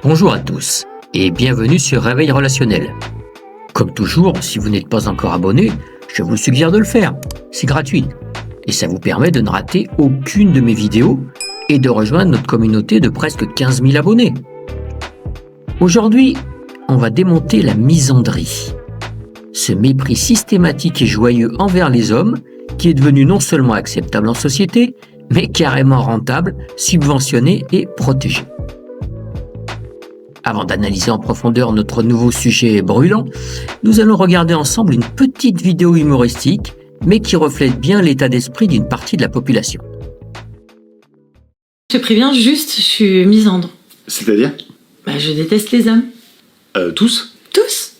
Bonjour à tous et bienvenue sur Réveil Relationnel. Comme toujours, si vous n'êtes pas encore abonné, je vous suggère de le faire. C'est gratuit et ça vous permet de ne rater aucune de mes vidéos et de rejoindre notre communauté de presque 15 000 abonnés. Aujourd'hui, on va démonter la misandrie. Ce mépris systématique et joyeux envers les hommes qui est devenu non seulement acceptable en société, mais carrément rentable, subventionné et protégé. Avant d'analyser en profondeur notre nouveau sujet brûlant, nous allons regarder ensemble une petite vidéo humoristique, mais qui reflète bien l'état d'esprit d'une partie de la population. Je te préviens, juste, je suis misandre. C'est-à-dire ? Je déteste les hommes. Tous ? Tous.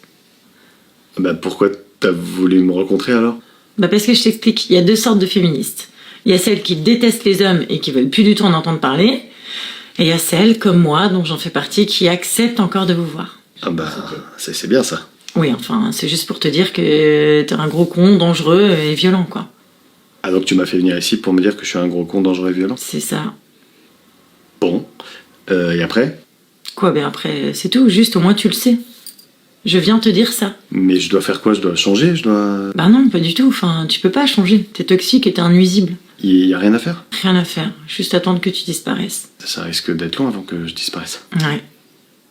Pourquoi t'as voulu me rencontrer alors ? Parce que je t'explique, il y a deux sortes de féministes. Il y a celles qui détestent les hommes et qui veulent plus du tout en entendre parler. Et il y a celles, comme moi, dont j'en fais partie, qui acceptent encore de vous voir. C'est bien ça. Oui, enfin, c'est juste pour te dire que t'es un gros con, dangereux et violent, quoi. Ah, donc tu m'as fait venir ici pour me dire que je suis un gros con dangereux et violent ? C'est ça. Bon. Et après ? Quoi, après, c'est tout, juste au moins tu le sais. Je viens te dire ça. Mais je dois faire quoi ? Je dois changer ? Non, pas du tout, enfin, tu peux pas changer. T'es toxique et t'es un nuisible. Y a rien à faire ? Rien à faire, juste attendre que tu disparaisses. Ça risque d'être long avant que je disparaisse. Ouais.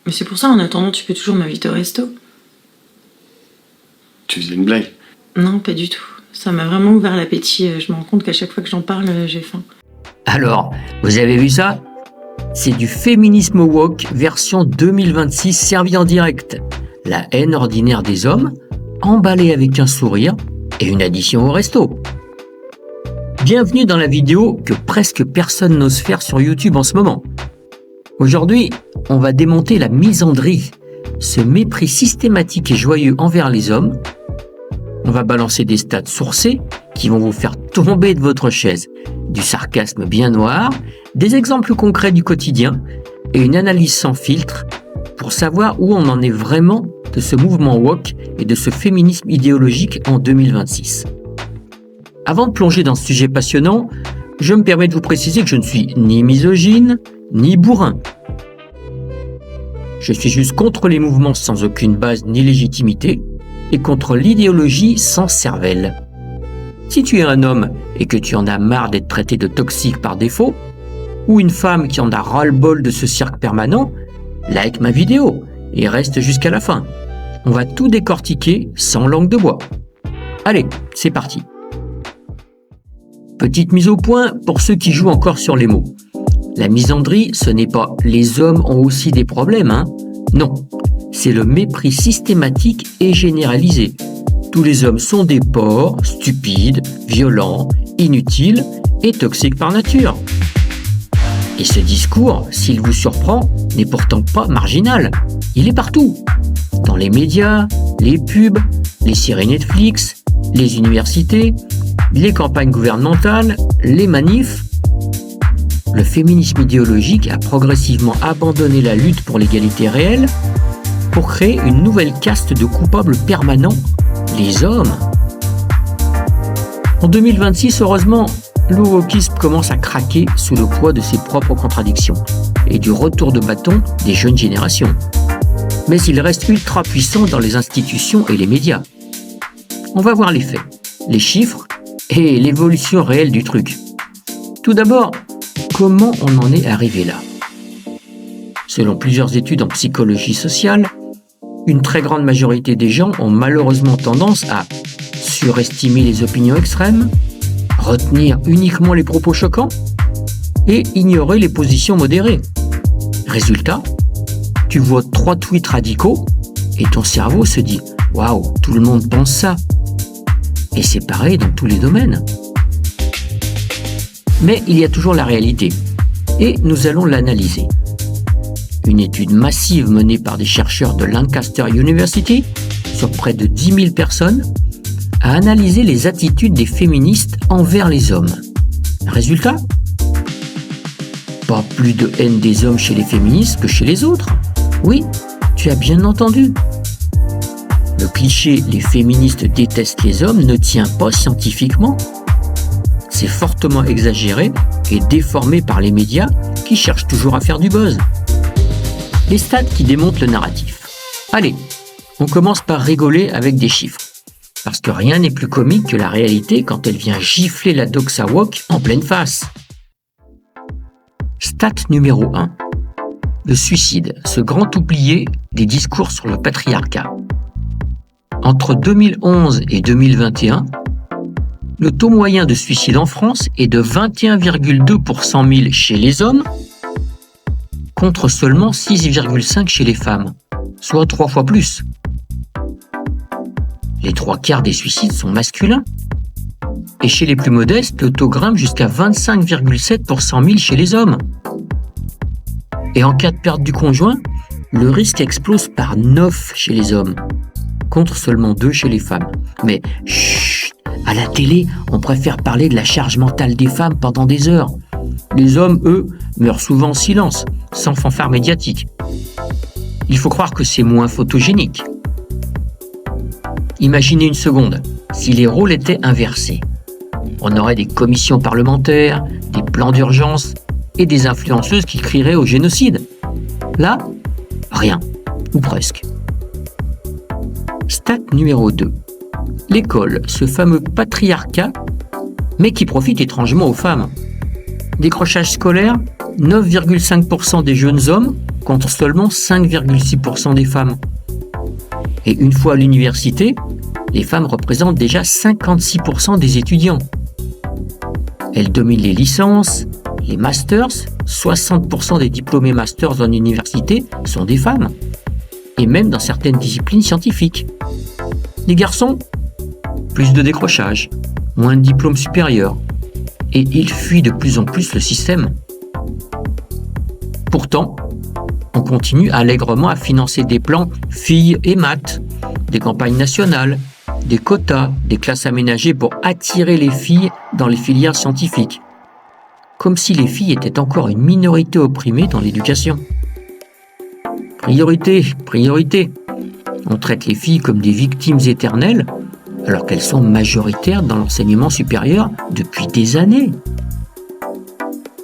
Mais c'est pour ça, en attendant, tu peux toujours m'inviter au resto. Tu faisais une blague ? Non, pas du tout. Ça m'a vraiment ouvert l'appétit. Je me rends compte qu'à chaque fois que j'en parle, j'ai faim. Alors, vous avez vu ça ? C'est du féminisme woke version 2026 servi en direct. La haine ordinaire des hommes, emballée avec un sourire et une addition au resto. Bienvenue dans la vidéo que presque personne n'ose faire sur YouTube en ce moment. Aujourd'hui, on va démonter la misandrie, ce mépris systématique et joyeux envers les hommes. On va balancer des stats sourcés qui vont vous faire tomber de votre chaise, du sarcasme bien noir, des exemples concrets du quotidien et une analyse sans filtre pour savoir où on en est vraiment de ce mouvement woke et de ce féminisme idéologique en 2026. Avant de plonger dans ce sujet passionnant, je me permets de vous préciser que je ne suis ni misogyne, ni bourrin. Je suis juste contre les mouvements sans aucune base ni légitimité et contre l'idéologie sans cervelle. Si tu es un homme et que tu en as marre d'être traité de toxique par défaut, ou une femme qui en a ras-le-bol de ce cirque permanent, like ma vidéo et reste jusqu'à la fin. On va tout décortiquer sans langue de bois. Allez, c'est parti. Petite mise au point pour ceux qui jouent encore sur les mots. La misandrie, ce n'est pas « les hommes ont aussi des problèmes », Non, c'est le mépris systématique et généralisé. Tous les hommes sont des porcs, stupides, violents, inutiles et toxiques par nature. Et ce discours, s'il vous surprend, n'est pourtant pas marginal. Il est partout. Dans les médias, les pubs, les séries Netflix, les universités, les campagnes gouvernementales, les manifs. Le féminisme idéologique a progressivement abandonné la lutte pour l'égalité réelle pour créer une nouvelle caste de coupables permanents, les hommes. En 2026, heureusement, le wokisme commence à craquer sous le poids de ses propres contradictions et du retour de bâton des jeunes générations. Mais il reste ultra puissant dans les institutions et les médias. On va voir les faits, les chiffres et l'évolution réelle du truc. Tout d'abord, comment on en est arrivé là ? Selon plusieurs études en psychologie sociale, une très grande majorité des gens ont malheureusement tendance à surestimer les opinions extrêmes, retenir uniquement les propos choquants et ignorer les positions modérées. Résultat, tu vois 3 tweets radicaux et ton cerveau se dit « Waouh, tout le monde pense ça !» Et c'est pareil dans tous les domaines. Mais il y a toujours la réalité et nous allons l'analyser. Une étude massive menée par des chercheurs de Lancaster University sur près de 10 000 personnes a analysé les attitudes des féministes envers les hommes. Résultat ? Pas plus de haine des hommes chez les féministes que chez les autres. Oui, tu as bien entendu. Le cliché « les féministes détestent les hommes » ne tient pas scientifiquement. C'est fortement exagéré et déformé par les médias qui cherchent toujours à faire du buzz. Les stats qui démontent le narratif. Allez, on commence par rigoler avec des chiffres. Parce que rien n'est plus comique que la réalité quand elle vient gifler la doxa woke en pleine face. Stat numéro 1. Le suicide, ce grand oublié des discours sur le patriarcat. Entre 2011 et 2021, le taux moyen de suicide en France est de 21,2 pour 100 000 chez les hommes, contre seulement 6,5 chez les femmes, soit 3 fois plus. Les 3/4 des suicides sont masculins. Et chez les plus modestes, le taux grimpe jusqu'à 25,7 pour 100 000 chez les hommes. Et en cas de perte du conjoint, le risque explose par 9 chez les hommes, contre seulement 2 chez les femmes. Mais chut, à la télé, on préfère parler de la charge mentale des femmes pendant des heures. Les hommes, eux, meurent souvent en silence, sans fanfare médiatique. Il faut croire que c'est moins photogénique. Imaginez une seconde, si les rôles étaient inversés. On aurait des commissions parlementaires, des plans d'urgence et des influenceuses qui crieraient au génocide. Là, rien, ou presque. Stat numéro 2. L'école, ce fameux patriarcat, mais qui profite étrangement aux femmes. Décrochage scolaire, 9,5% des jeunes hommes contre seulement 5,6% des femmes. Et une fois à l'université, les femmes représentent déjà 56% des étudiants. Elles dominent les licences, les masters, 60% des diplômés masters en université sont des femmes, et même dans certaines disciplines scientifiques. Les garçons, plus de décrochage, moins de diplômes supérieurs, et ils fuient de plus en plus le système. Pourtant, on continue allègrement à financer des plans filles et maths, des campagnes nationales, des quotas, des classes aménagées pour attirer les filles dans les filières scientifiques. Comme si les filles étaient encore une minorité opprimée dans l'éducation. Priorité, priorité. On traite les filles comme des victimes éternelles, alors qu'elles sont majoritaires dans l'enseignement supérieur depuis des années.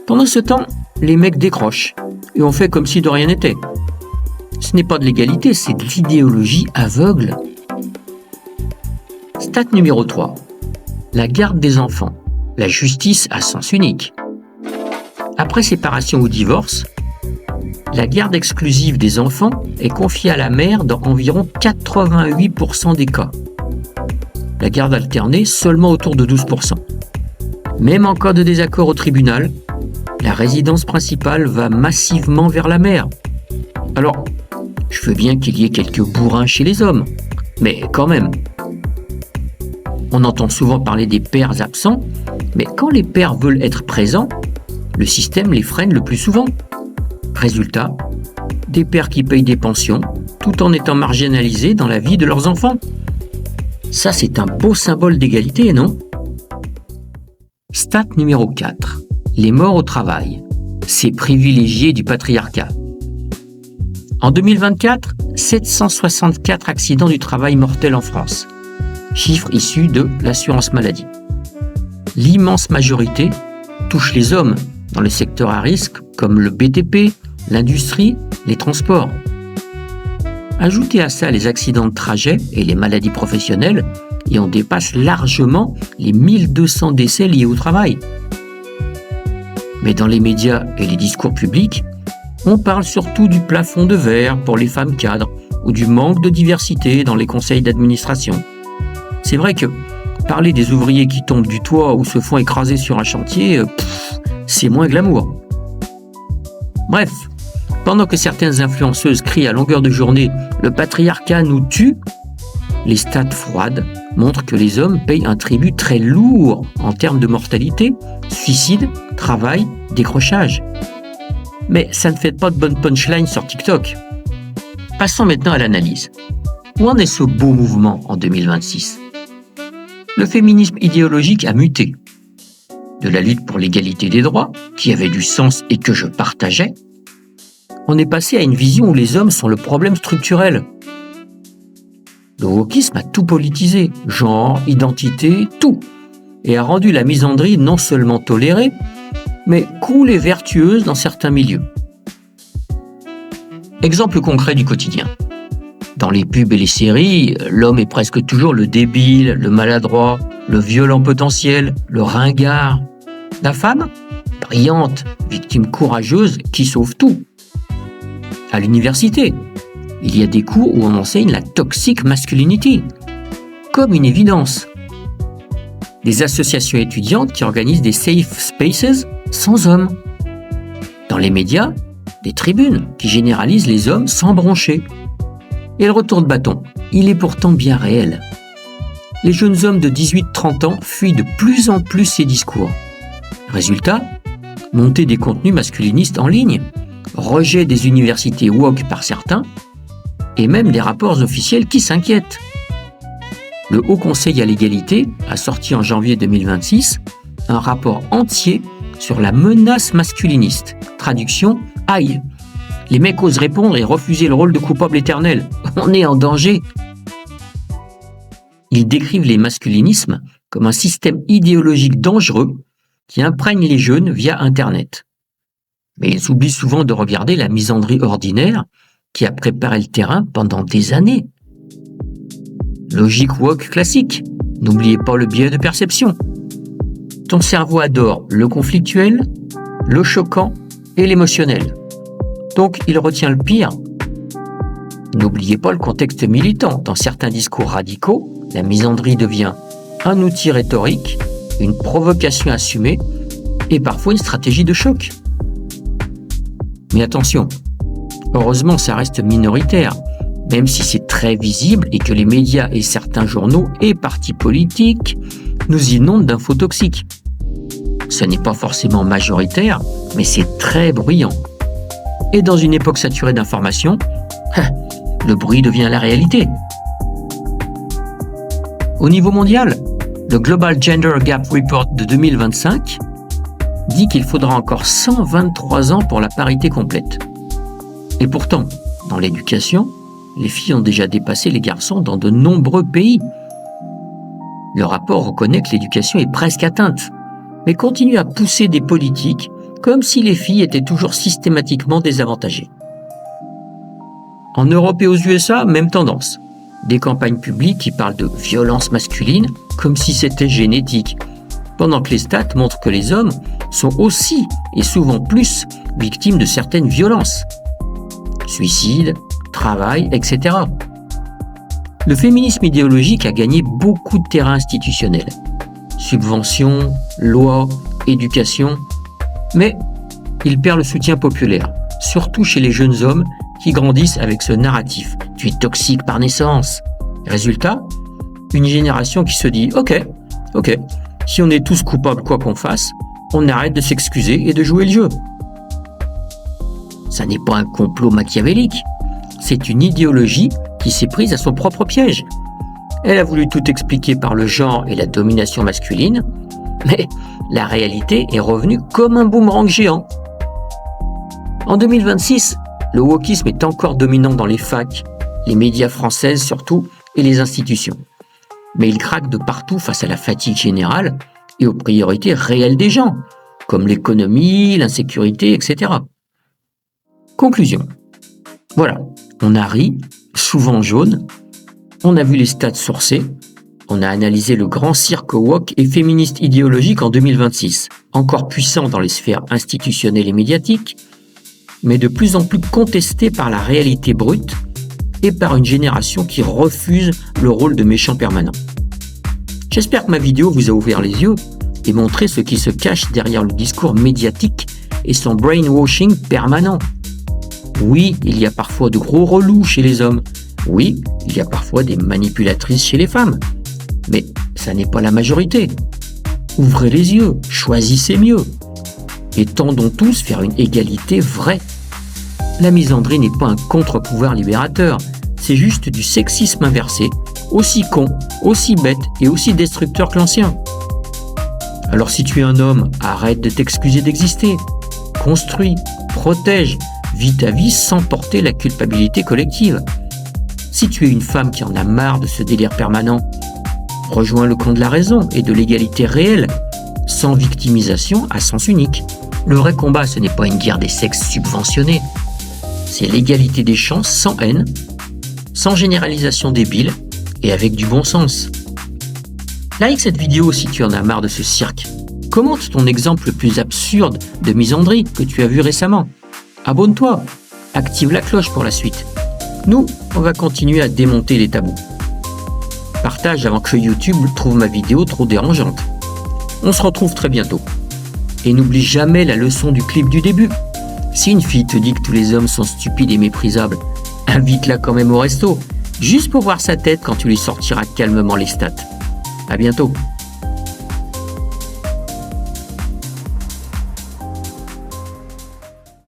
Pendant ce temps, les mecs décrochent, et on fait comme si de rien n'était. Ce n'est pas de l'égalité, c'est de l'idéologie aveugle. Stat numéro 3. La garde des enfants. La justice à sens unique. Après séparation ou divorce, la garde exclusive des enfants est confiée à la mère dans environ 88% des cas. La garde alternée seulement autour de 12%. Même en cas de désaccord au tribunal, la résidence principale va massivement vers la mère. Alors, je veux bien qu'il y ait quelques bourrins chez les hommes, mais quand même. On entend souvent parler des pères absents, mais quand les pères veulent être présents, le système les freine le plus souvent. Résultat, des pères qui payent des pensions tout en étant marginalisés dans la vie de leurs enfants. Ça, c'est un beau symbole d'égalité, non ? Stat numéro 4. Les morts au travail. Ces privilégiés du patriarcat. En 2024, 764 accidents du travail mortels en France. Chiffre issu de l'assurance maladie. L'immense majorité touche les hommes dans les secteurs à risque comme le BTP, l'industrie, les transports. Ajoutez à ça les accidents de trajet et les maladies professionnelles et on dépasse largement les 1200 décès liés au travail. Mais dans les médias et les discours publics, on parle surtout du plafond de verre pour les femmes cadres ou du manque de diversité dans les conseils d'administration. C'est vrai que parler des ouvriers qui tombent du toit ou se font écraser sur un chantier, c'est moins glamour. Bref, pendant que certaines influenceuses crient à longueur de journée « Le patriarcat nous tue », les stats froides montrent que les hommes payent un tribut très lourd en termes de mortalité, suicide, travail, décrochage. Mais ça ne fait pas de bonne punchline sur TikTok. Passons maintenant à l'analyse. Où en est ce beau mouvement en 2026 ? Le féminisme idéologique a muté. De la lutte pour l'égalité des droits, qui avait du sens et que je partageais, on est passé à une vision où les hommes sont le problème structurel. Le wokisme a tout politisé, genre, identité, tout, et a rendu la misandrie non seulement tolérée, mais cool et vertueuse dans certains milieux. Exemple concret du quotidien. Dans les pubs et les séries, l'homme est presque toujours le débile, le maladroit, le violent potentiel, le ringard. La femme, brillante, victime courageuse qui sauve tout. À l'université, il y a des cours où on enseigne la toxic masculinity, comme une évidence. Des associations étudiantes qui organisent des safe spaces sans hommes. Dans les médias, des tribunes qui généralisent les hommes sans broncher. Et le retour de bâton, il est pourtant bien réel. Les jeunes hommes de 18-30 ans fuient de plus en plus ces discours. Résultat, montée des contenus masculinistes en ligne, rejet des universités woke par certains, et même des rapports officiels qui s'inquiètent. Le Haut Conseil à l'égalité a sorti en janvier 2026 un rapport entier sur la menace masculiniste. Traduction, aïe. Les mecs osent répondre et refuser le rôle de coupable éternel. On est en danger. Ils décrivent les masculinismes comme un système idéologique dangereux qui imprègne les jeunes via Internet. Mais ils oublient souvent de regarder la misandrie ordinaire qui a préparé le terrain pendant des années. Logique woke classique. N'oubliez pas le biais de perception. Ton cerveau adore le conflictuel, le choquant et l'émotionnel. Donc, il retient le pire. N'oubliez pas le contexte militant. Dans certains discours radicaux, la misandrie devient un outil rhétorique, une provocation assumée et parfois une stratégie de choc. Mais attention, heureusement ça reste minoritaire, même si c'est très visible et que les médias et certains journaux et partis politiques nous inondent d'infos toxiques. Ce n'est pas forcément majoritaire, mais c'est très bruyant. Et dans une époque saturée d'informations, le bruit devient la réalité. Au niveau mondial, le Global Gender Gap Report de 2025 dit qu'il faudra encore 123 ans pour la parité complète. Et pourtant, dans l'éducation, les filles ont déjà dépassé les garçons dans de nombreux pays. Le rapport reconnaît que l'éducation est presque atteinte, mais continue à pousser des politiques comme si les filles étaient toujours systématiquement désavantagées. En Europe et aux USA, même tendance. Des campagnes publiques qui parlent de violence masculine comme si c'était génétique, pendant que les stats montrent que les hommes sont aussi et souvent plus victimes de certaines violences. Suicide, travail, etc. Le féminisme idéologique a gagné beaucoup de terrain institutionnel. Subventions, lois, éducation, mais il perd le soutien populaire, surtout chez les jeunes hommes qui grandissent avec ce narratif « tu es toxique par naissance ». Résultat, une génération qui se dit « ok, si on est tous coupables quoi qu'on fasse, on arrête de s'excuser et de jouer le jeu ». Ça n'est pas un complot machiavélique, c'est une idéologie qui s'est prise à son propre piège. Elle a voulu tout expliquer par le genre et la domination masculine, mais la réalité est revenue comme un boomerang géant. En 2026, le wokisme est encore dominant dans les facs, les médias françaises surtout, et les institutions. Mais il craque de partout face à la fatigue générale et aux priorités réelles des gens, comme l'économie, l'insécurité, etc. Conclusion. Voilà, on a ri, souvent jaune, on a vu les stats sourcés, on a analysé le grand cirque woke et féministe idéologique en 2026, encore puissant dans les sphères institutionnelles et médiatiques, mais de plus en plus contesté par la réalité brute et par une génération qui refuse le rôle de méchant permanent. J'espère que ma vidéo vous a ouvert les yeux et montré ce qui se cache derrière le discours médiatique et son brainwashing permanent. Oui, il y a parfois de gros relous chez les hommes. Oui, il y a parfois des manipulatrices chez les femmes. Mais ça n'est pas la majorité. Ouvrez les yeux, choisissez mieux. Et tendons tous vers une égalité vraie. La misandrie n'est pas un contre-pouvoir libérateur, c'est juste du sexisme inversé, aussi con, aussi bête et aussi destructeur que l'ancien. Alors si tu es un homme, arrête de t'excuser d'exister. Construis, protège, vis ta vie sans porter la culpabilité collective. Si tu es une femme qui en a marre de ce délire permanent, rejoins le camp de la raison et de l'égalité réelle, sans victimisation à sens unique. Le vrai combat, ce n'est pas une guerre des sexes subventionnés. C'est l'égalité des chances sans haine, sans généralisation débile et avec du bon sens. Like cette vidéo si tu en as marre de ce cirque. Commente ton exemple le plus absurde de misandrie que tu as vu récemment. Abonne-toi, active la cloche pour la suite. Nous, on va continuer à démonter les tabous. Partage avant que YouTube trouve ma vidéo trop dérangeante. On se retrouve très bientôt. Et n'oublie jamais la leçon du clip du début. Si une fille te dit que tous les hommes sont stupides et méprisables, invite-la quand même au resto, juste pour voir sa tête quand tu lui sortiras calmement les stats. À bientôt.